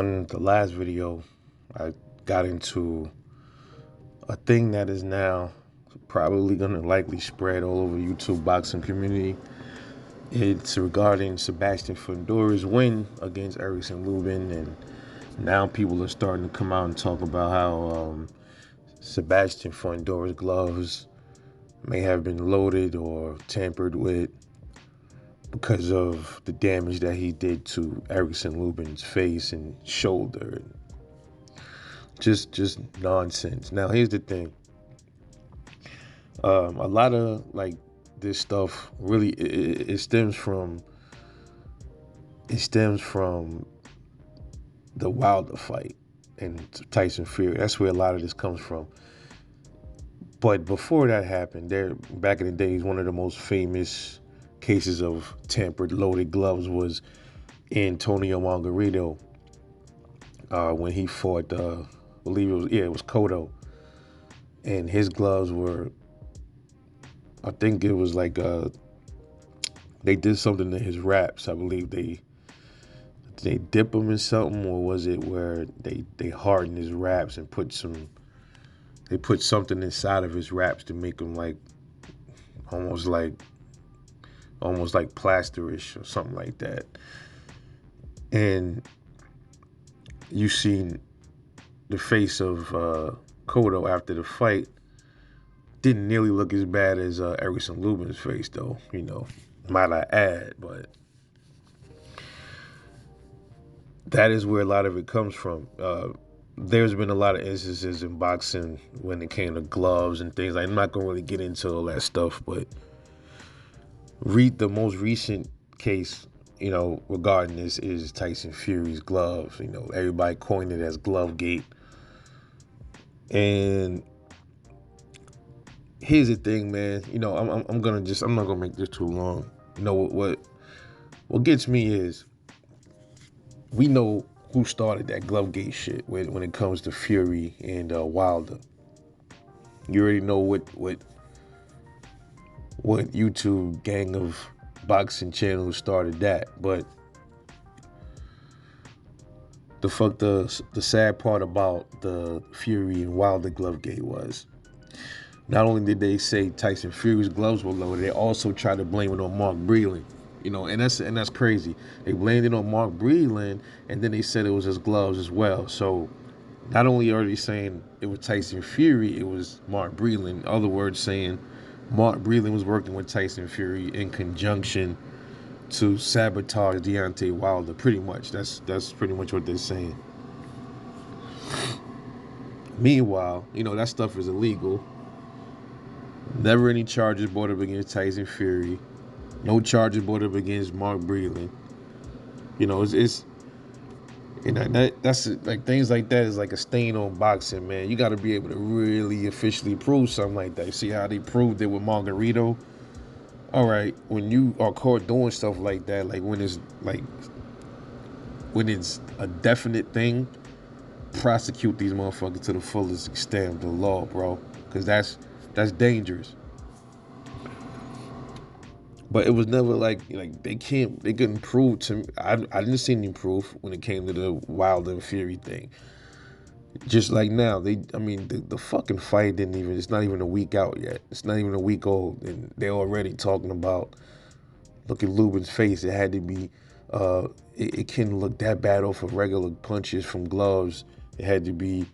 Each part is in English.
On the last video, I got into a thing that is now probably going to likely spread all over YouTube boxing community. It's regarding Sebastian Fundora's win against Erickson Lubin, and now people are starting to come out and talk about how Sebastian Fundora's gloves may have been loaded or tampered with because of the damage that he did to Erickson Lubin's face and shoulder. Just nonsense. Now here's the thing. A lot of like this stuff really it stems from the Wilder fight and Tyson Fury. That's where a lot of this comes from. But before that happened, there back in the days, one of the most famous cases of tampered loaded gloves was Antonio Margarito when he fought I believe it was Cotto, and his gloves were, I think it was like they did something to his wraps. I believe they dip them in something, or was it where they hardened his wraps and put something inside of his wraps to make them like almost like plasterish or something like that. And you seen the face of Cotto after the fight didn't nearly look as bad as Erickson Lubin's face, though, might I add. But that is where a lot of it comes from. There's been a lot of instances in boxing when it came to gloves and things. I'm not going to really get into all that stuff, but read the most recent case, regarding this is Tyson Fury's gloves. Everybody coined it as Glovegate. And here's the thing, man. I'm not gonna make this too long. What gets me is we know who started that Glovegate shit when it comes to Fury and Wilder. You already know what YouTube gang of boxing channels started that. But the sad part about the Fury and Wilder Glovegate was, not only did they say Tyson Fury's gloves were loaded, they also tried to blame it on Mark Breland. And that's crazy. They blamed it on Mark Breland, and then they said it was his gloves as well. So not only are they saying it was Tyson Fury, it was Mark Breland. In other words, saying Mark Breland was working with Tyson Fury in conjunction to sabotage Deontay Wilder. Pretty much. That's pretty much what they're saying. Meanwhile, that stuff is illegal. Never any charges brought up against Tyson Fury. No charges brought up against Mark Breland. That's like things like that is like a stain on boxing, man. You got to be able to really officially prove something like that. See how they proved it with Margarito? All right, when you are caught doing stuff like that, like when it's a definite thing, prosecute these motherfuckers to the fullest extent of the law, bro, because that's dangerous. But it was never like they couldn't prove to me. I didn't see any proof when it came to the Wilder and Fury thing. Just like now, the fucking fight it's not even a week out yet. It's not even a week old, and they're already talking about, look at Lubin's face. It had to be, it couldn't look that bad off of regular punches from gloves. It had to be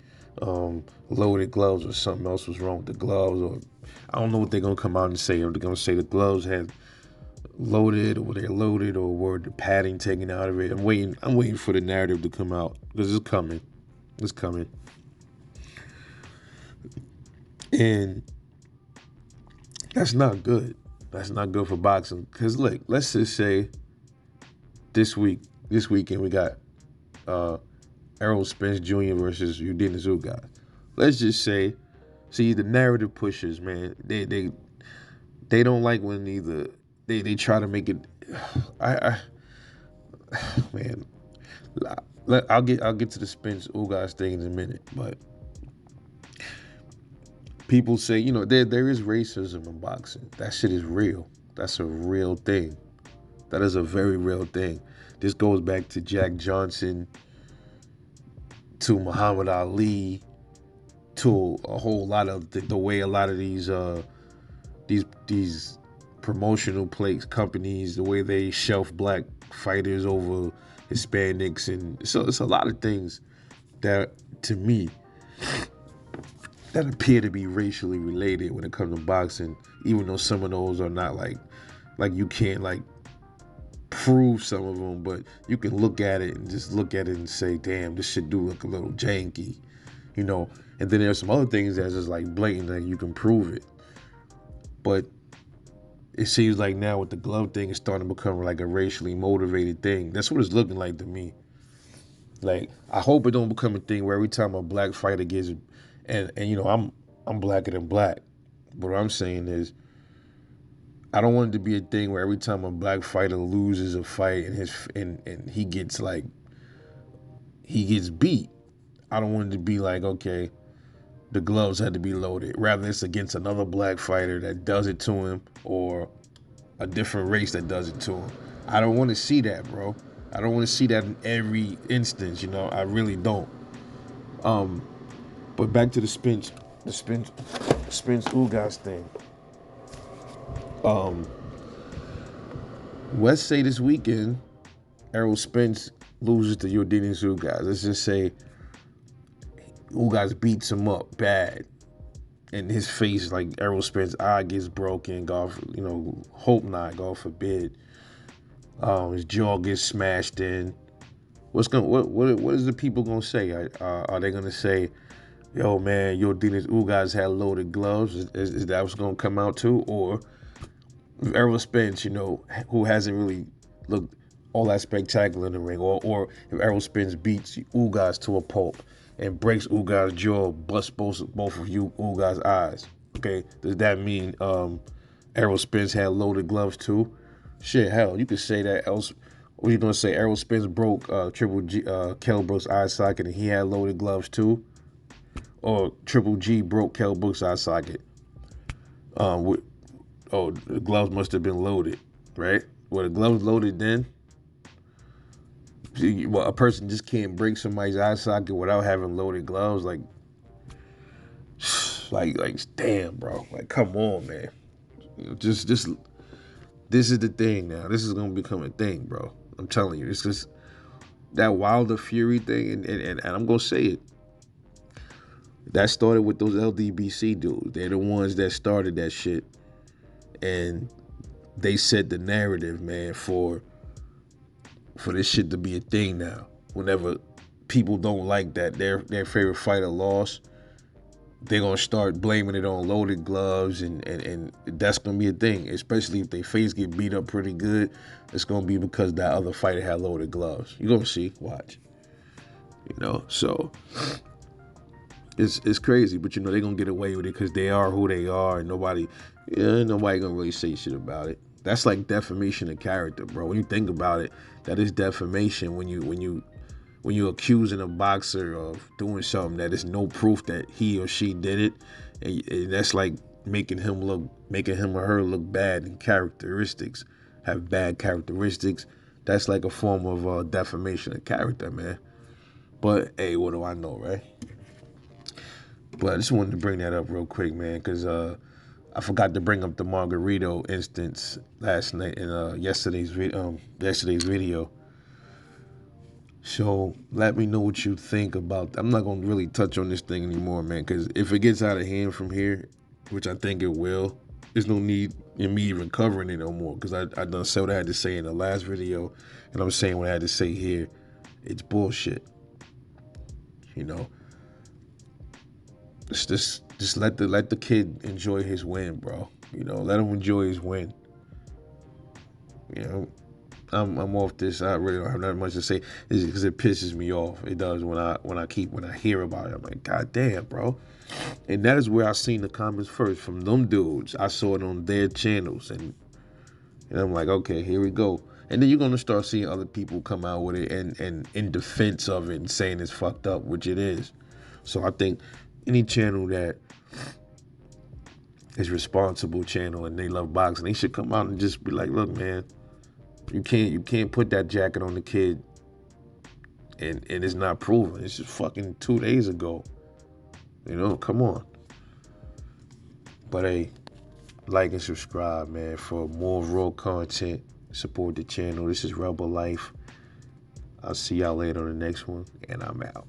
loaded gloves, or something else was wrong with the gloves. Or I don't know what they're going to come out and say. Are they going to say the gloves had loaded, or were they loaded, or were the padding taken out of it? I'm waiting for the narrative to come out, because it's coming. It's coming. And that's not good. That's not good for boxing. Because look, let's just say this weekend we got Errol Spence Jr. versus Udinese Ugas. Let's just say, see, the narrative pushers, man, they don't like when either they try to make it. Man, I'll get to the Spence Ugas thing in a minute, but people say, there is racism in boxing. That shit is real. That's a real thing. That is a very real thing. This goes back to Jack Johnson to Muhammad Ali, to a whole lot of the way a lot of these promotional place companies, the way they shelf black fighters over Hispanics, and so it's a lot of things that to me that appear to be racially related when it comes to boxing, even though some of those are not like you can't like prove some of them, but you can look at it and just look at it and say, damn, this shit do look a little janky, you know. And then there's some other things that's just like blatant, like you can prove it. But it seems like now with the glove thing, it's starting to become like a racially motivated thing. That's what it's looking like to me. Like, I hope it don't become a thing where every time a black fighter gets, and you know, I'm blacker than black. But what I'm saying is, I don't want it to be a thing where every time a black fighter loses a fight and he gets beat, I don't want it to be like, okay, the gloves had to be loaded. Rather, it's against another black fighter that does it to him, or a different race that does it to him. I don't want to see that, bro. I don't want to see that in every instance, you know. I really don't. But back to the Spence Ugas thing. Let's say this weekend, Errol Spence loses to Yordenis Ugas. Let's just say Ugas beats him up bad, and his face, like Errol Spence's eye gets broken. God, you know, hope not. God forbid. His jaw gets smashed in. What is the people gonna say? Are they gonna say, "Yo, man, Yordenis Ugas had loaded gloves"? Is that what's gonna come out too? Or if Errol Spence, you know, who hasn't really looked all that spectacular in the ring, or if Errol Spence beats Ugas to a pulp and breaks Ugas' jaw, busts both of Ugas' eyes, okay, does that mean Errol Spence had loaded gloves too? Shit, hell, you could say that else. What are you gonna say? Errol Spence broke Triple G, Kell Brook's eye socket, and he had loaded gloves too? Or Triple G broke Kell Brook's eye socket? The gloves must have been loaded, right? Were the gloves loaded then? Well, a person just can't break somebody's eye socket without having loaded gloves. Like, damn, bro. Like, come on, man. Just, this is the thing now. This is gonna become a thing, bro. I'm telling you. It's just that Wilder Fury thing, and I'm gonna say it. That started with those LDBC dudes. They're the ones that started that shit. And they set the narrative, man, for this shit to be a thing now. Whenever people don't like that their favorite fighter lost, they're gonna start blaming it on loaded gloves, and that's gonna be a thing. Especially if their face get beat up pretty good, it's gonna be because that other fighter had loaded gloves. You're gonna see, watch. You know, so it's crazy, but you know they're gonna get away with it because they are who they are, and nobody gonna really say shit about it. That's like defamation of character, bro. When you think about it, that is defamation when you accusing a boxer of doing something that is no proof that he or she did it, and that's like making him or her look bad in characteristics, have bad characteristics. That's like a form of defamation of character, man. But hey, what do I know, right? But I just wanted to bring that up real quick, man, because I forgot to bring up the Margarito instance last night in yesterday's video. So let me know what you think about. I'm not gonna really touch on this thing anymore, man, because if it gets out of hand from here, which I think it will, there's no need in me even covering it no more, because I done said what I had to say in the last video, and I'm saying what I had to say here. It's bullshit. You know. Just let the kid enjoy his win, bro. You know, let him enjoy his win. You know, I'm off this. I really don't have that much to say because it pisses me off. It does when I hear about it. I'm like, God damn, bro. And that is where I seen the comments first from them dudes. I saw it on their channels, and I'm like, okay, here we go. And then you're gonna start seeing other people come out with it and in defense of it and saying it's fucked up, which it is. So I think any channel that is responsible channel and they love boxing, they should come out and just be like, look, man, you can't put that jacket on the kid and it's not proven. It's just fucking 2 days ago. You know, come on. But hey, like and subscribe, man, for more raw content. Support the channel. This is Rebel Life. I'll see y'all later on the next one, and I'm out.